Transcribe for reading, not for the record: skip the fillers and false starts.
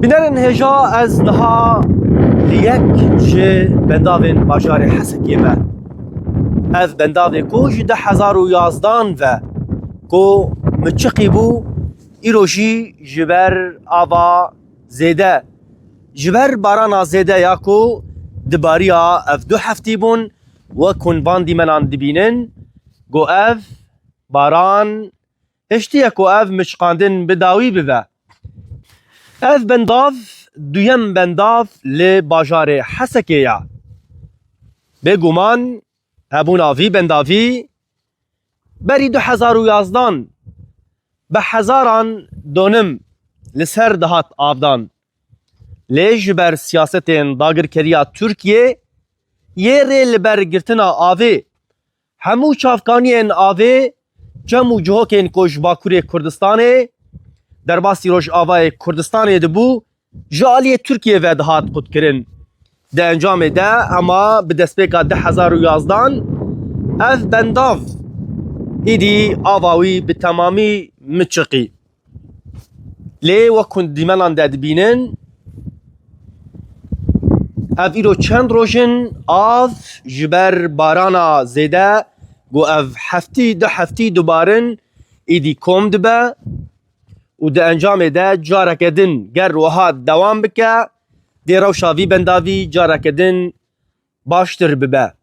Binerin heja ez niha liyek ji bendavên bajarê Hesekê me. Ev bendavê ku ji 2011 ve ku miçiqî bû îro jî ji ber ava zêde ji ber barana zêde ya ku dibariya ev 2 heftî bûn wek hûn van dîmenan dibînin got ev baran hiştiye ku ev mişqandin bi dawî bibe. Ev bendav duyem bendav li bajarê Hesekê ye. Bêguman hebûna vî bendavî berî 2011 bi hezaran donim li ser dihat avdan. Lê ji ber siyasetên dagirkeriya Tirkiye yê rê li ber girtina avê hemû çavkaniyên avê cem û cihokên ku ji Bakurê Kurdistanê derbasî Rojavayê Kurdistanê dibû ji aliyê Tirkiye ve dihat qutkirin. Di encamê de hema bi destpêka 2011 ev bendav îdî ava wî bi temamî miçiqî. Lê wek hûn dîmenan de dibînin ev îro çend rojin av ji ber barana zêde got ev heftî 2 heftî dubarin îdî kom dibe û di encamê de careke din ger wiha dewam bike dê rewşa vî bendavî careke din baştir bibe.